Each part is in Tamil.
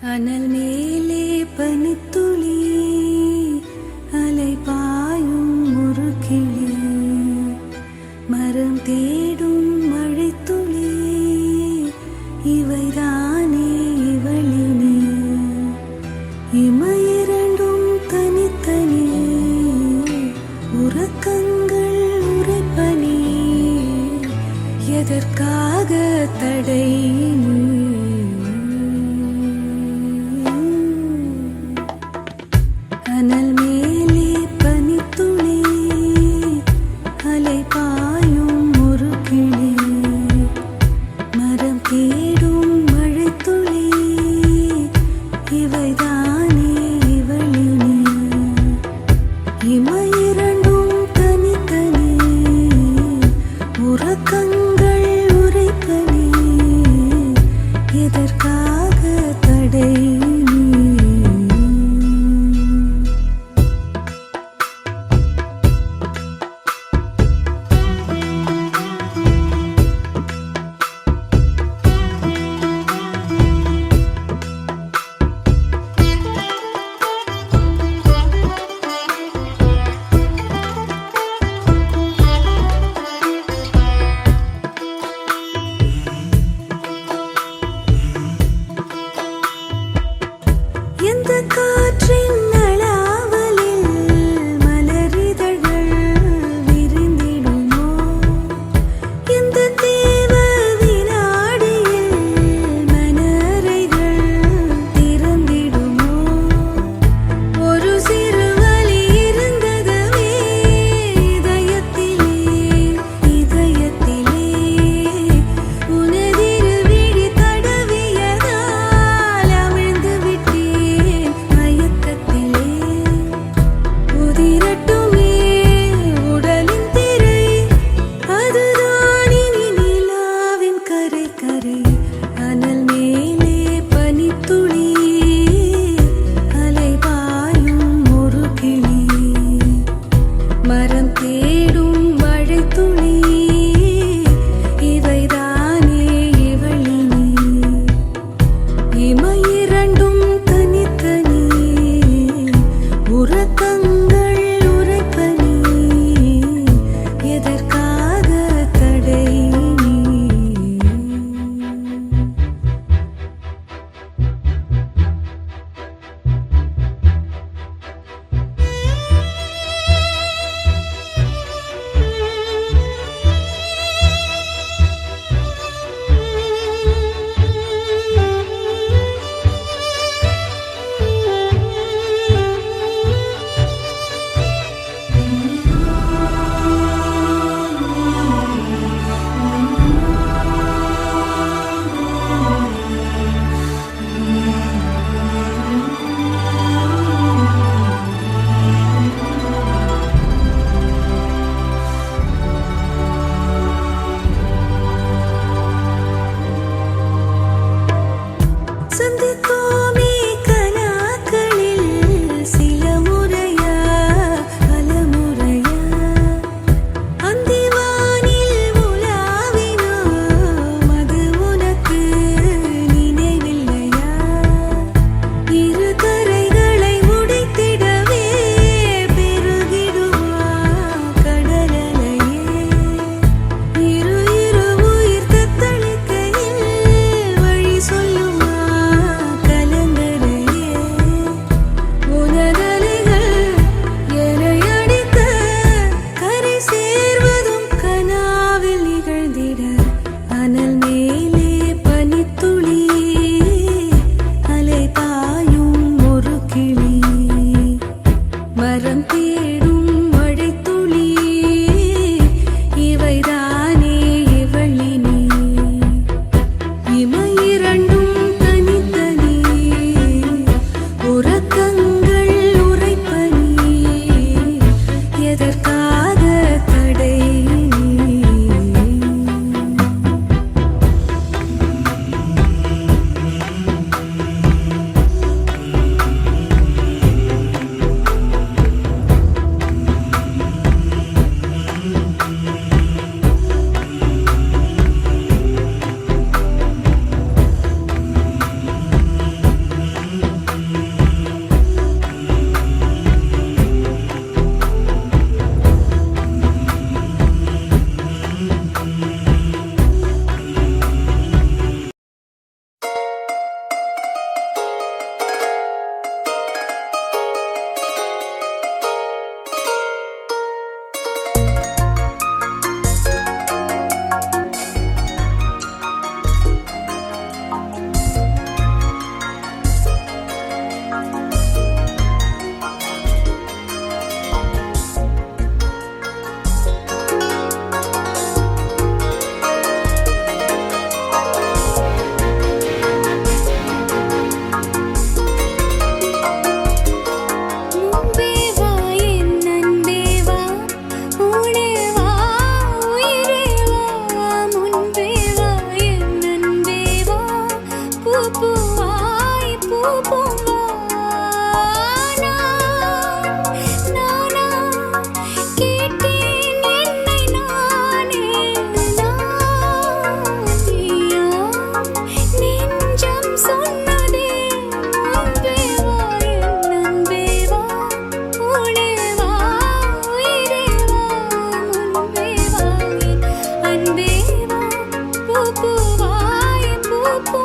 அனல் மேலே பனித்துளி அலை பாயும் ஒரு கிளி மரம் தேடும் மழைத்துளி இவைதானே இவளினே இமையிரண்டும் தனித்தனி உறக்கங்கள் உரைப்பனி எதற்காக தடை அனல் மேலே பனித்துளி அலை பாயும் ஒரு கிளி மரம் தேடும் மழைத்துளி இவைதானே இவளினே இமையிரண்டும் தனித்தனி உறக்கங்கள் உரைப்பனி எதற்காக தடை எந்த காற்றின் நலாவலில் மலரிதழ்கள் விரிந்திடுமோ எந்த தேவ வினாடியில் மனறைகள் திறந்திடுமோ ஒரு சிறு வலி இருந்ததுவே இதயத்திலே உனதிரு விழி தடவியதால் அமிழ்ந்து விட்டேன் மயக்கத்திலே உதிரட்டுமே உடலின் திரை அதுதான் இனி நிலாவின் கரை கரை அனல் மேலே பனித்துளி அலை பாயும் ஒரு கிளி மரம் தேடும் மழைத்துளி இவைதானே இவளினே இமையிரண்டும் தனித்தனி உறக்கங்கள் உரைப்பனி எதற்காக தடை பூவானா நானா கேட்டேன் என்னை நானே நானியா நெஞ்சம் சொன்னதே அன்பே வா என் அன்பே வா உடே வா உயிரே வா முன்பே வா என் அன்பே வா பூவாய் பூவா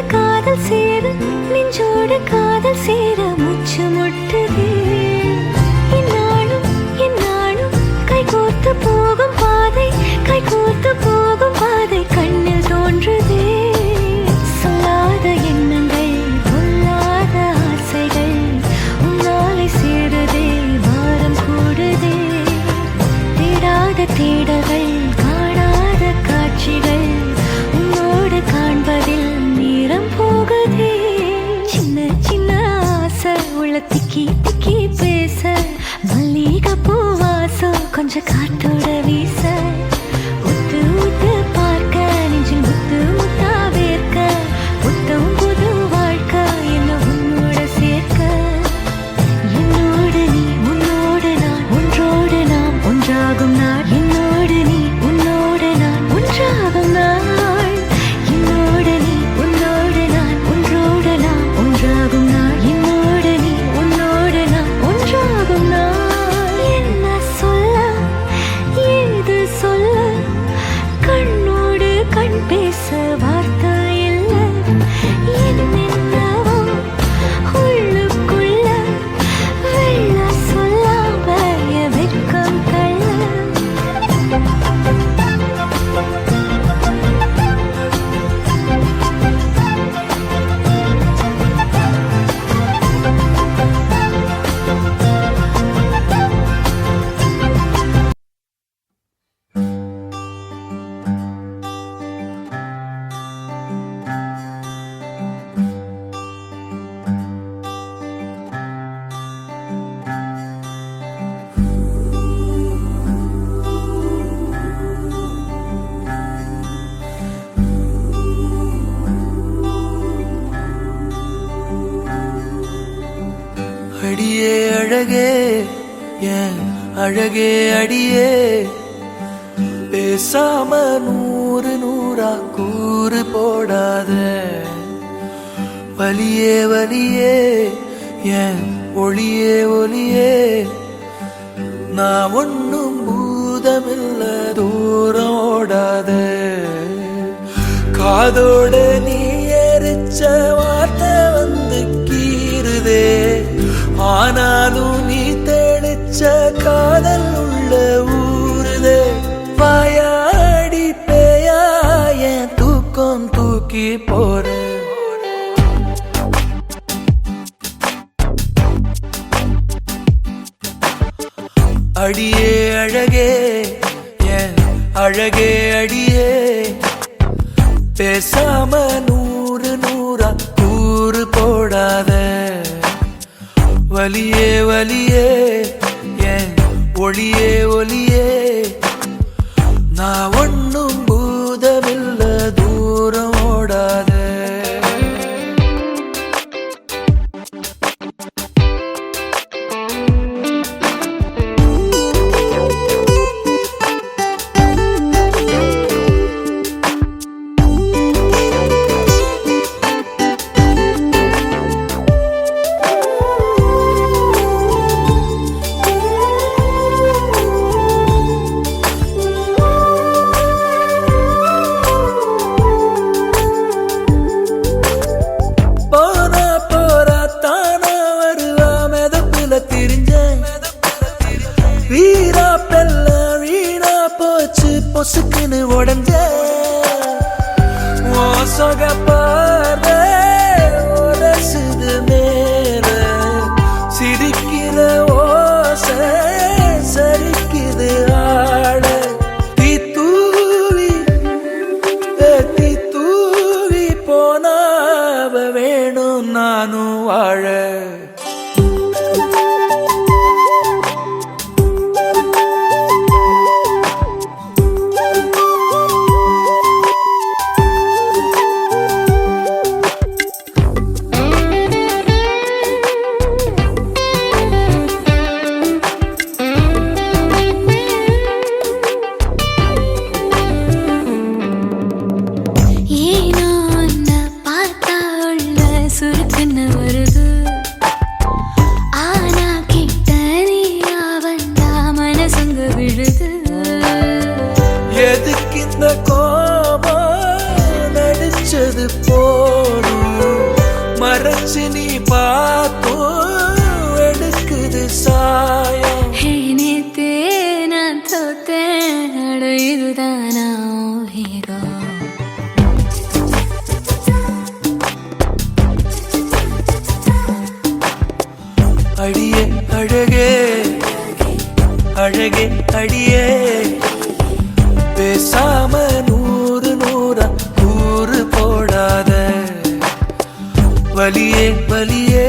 காதல் சேர நெஞ்சோடு காதல் சேர மூச்சு முட்டுதே என்னாலும் கைகோர்த்து போகும் பாதை கைகோர்த்து போகும் பாதை கண்ணில் தோன்றுதே சொல்லாத எண்ணங்கள் பொல்லாத ஆசைகள் உன்னாலை சேருதே பாரம் கூடுதே தேடாத தேடல்கள் காணாத காட்சிகள் உன்னோடு காண்பதில் நேரம் போகுதே சின்ன சின்ன ஆசை உள்ள திக்கி திக்கி பேச மல்லிகை பூவாசம் கொஞ்சம் காத்தோட வீச உத்து உத்து பார்க்க நெஞ்சில் முத்து முத்தா வேர்க்க புத்தம் புது வாழ்க்கை என்ன உன்னோட சேர்க்க என்னோடு நீ உன்னோடு நான் ஒன்றோடு நாம் ஒன்றாகும் நாள் என்னோடு நீ உன்னோடு நான் ஒன்றாகும் நாள் என்னோடு நீ உன்னோடு நான் ஒன்றோடு நாம் ஒன்றாகும் நாள் என்னோடு நீ உன்னோடு நான் ஒன்றாகும் நாள் என்ன சொல்ல ஏது சொல்ல கண்ணோடு கண் பேச வார்த்தை இல்லை என்னென்னவோ உள்ளுக்குள்ள வெள்ள சொல்லாம வெட்கம் தள்ள அடியே அழகே ஏன் அழகே அடியே பேசாம நூறு நூறா கூறு போடாத வலியே வலியே ஏன் ஒளியே ஒளியே நான் ஒன்னும் பூதமில்ல தூரம் ஓடாத காதோட நீ எரிச்ச வார்த்தை வந்து கீறுதே ஆனாலும் நீ தெளிச்ச காதல் உள்ள ஊறுதே வாயாடி பேயா என் தூக்கம் தூக்கி போற அடியே அழகே என் அழகே அடியே பேசாம நூறு நூறா கூறு போடாத வலியே வலியே ஏன் ஒளியே ஒளியே நான் ஒன்னும் பூதமில்ல தூரம் ஓடாத வீரா பெல்ல வீணா போச்சு பொசுக்குன்னு உடஞ்ச சொக பாத உரசுது மேல சிரிக்கிற ஓச சரிக்குது ஆட தீ தூவி போனாவ வேணும் நானும் வாழ எதுக்கு இந்த கோபம் நடிச்சது போதும் அழகே அடியே பேசாம நூறு நூறா கூறு போடாத வலியே வலியே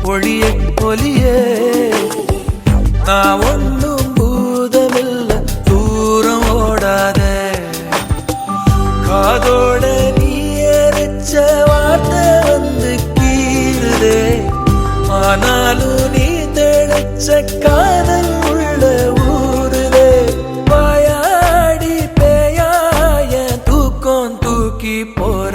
ஒளியே ஒலியே நான் ஒன்னும் பூதமில்ல தூரம் ஓடாத காதோட நீ எரிச்ச வார்த்தை வந்து கீறுதே ஆனாலும் நீ தெளிச்ச காதல் உள்ள ஊருதே வாயாடி பேயாய தூக்கம் தூக்கி போற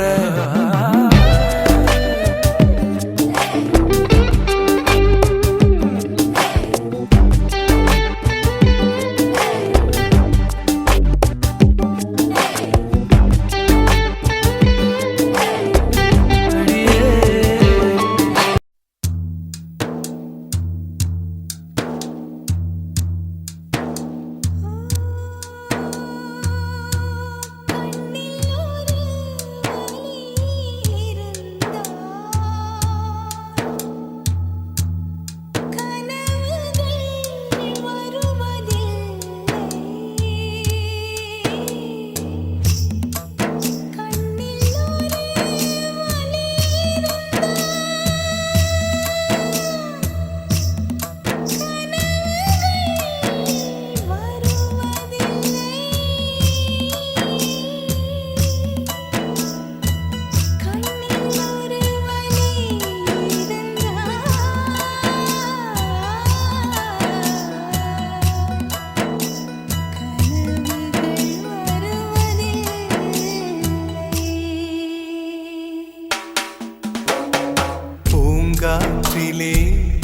காற்றிலே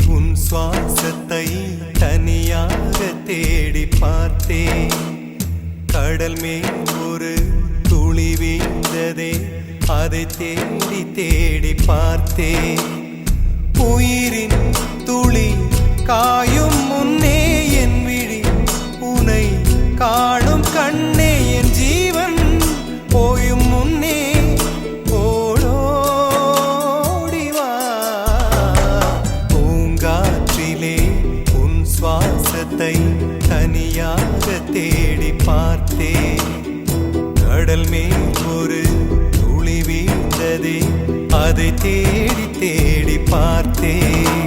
உன் சுவாசத்தை தனியாக தேடி பார்த்தேன் கடல் மேல் ஒரு துளி வீழ்ந்ததே அதை தேடி தேடி பார்த்தேன் உயிரின் துளி காயும் முன்னே என் விழி உனை காணும் கண்ணே என் ஜீவன் போயும் முன்னே தனியாக தேடி பார்த்தேன் கடல் மேல் ஒரு துளி வீழ்ந்ததே அதை தேடி தேடி பார்த்தேன்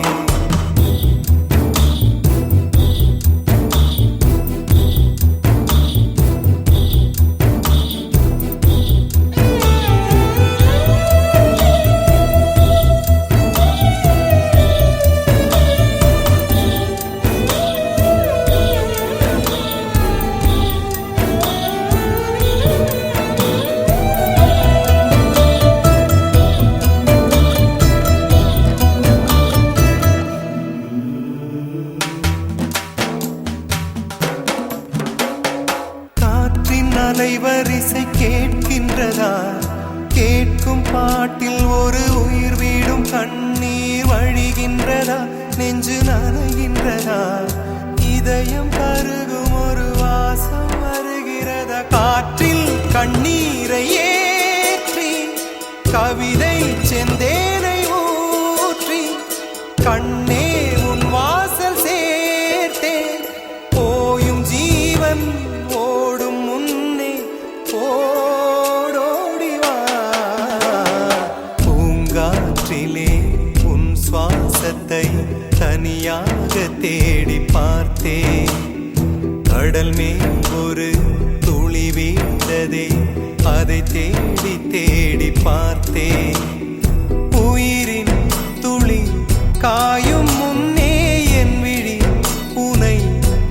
அலைவரிசை கேட்கின்றதா கேட்கும் பாட்டில் ஒரு உயிர் வீடும் கண்ணீர் வழிகின்றதா நெஞ்சு நனைகின்றதா இதயம் கருகும் ஒரு வாசம் வருகிறதா காற்றில் கண்ணீரை ஏற்றி கவிதை செந்தேனை ஊற்றி கண்ணே உன் வாசல் சேர்த்தே போயும் ஜீவன் ஓடும் முன்னே ஓடோடிவா பூங்காற்றிலே உன் சுவாசத்தை தனியாக தேடி பார்த்தேன் கடல் மேல் ஒரு துளி வீழ்ந்ததே அதை தேடி தேடி பார்த்தேன் உயிரின் துளி காயும் முன்னே என் விழி உனை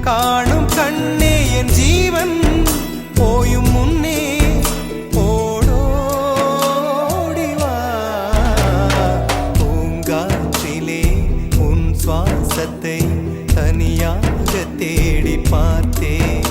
காணும் கண்ணே என் ஜீவன் போயும் முன்னே ஓடோடிவா பூங்காற்றிலே உன் சுவாசத்தை தனியாக தேடி பார்த்தேன்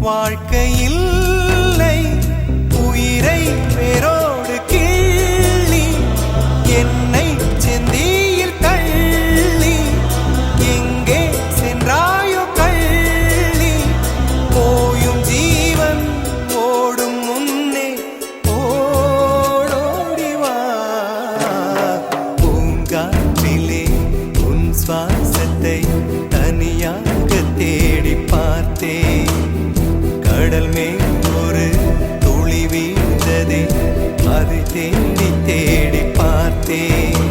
வாழ்க்கையில்லை உயிரை வேரோடு கிள்ளி என்னை செந்தியில் தள்ளி எங்கே சென்றாயோ கள்ளி போயும் ஜீவன் ஓடும் முன்னே ஓடோடிவா பூங்காற்றிலே உன் சுவாசத்தை தனியாக தேடி பார்த்தேன் கடல் மேல் ஒரு துளி வீழ்ந்ததே அதை தேடி தேடி பார்த்தேன்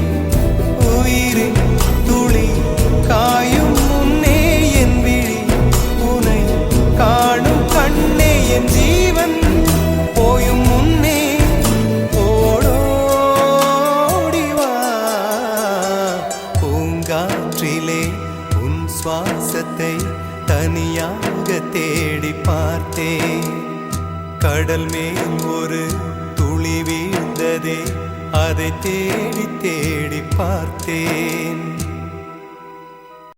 உயிரின் துளி காயும் முன்னே என் விழி உனை காணும் கண்ணே என் ஜீவன் போயும் முன்னே ஓடோடிவா பூங்காற்றிலே உன் சுவாசத்தை தனியாக தேடி பார்த்தேன் கடல் மேல் ஒரு துளி வீழ்ந்ததே அதை தேடி தேடி பார்த்தேன்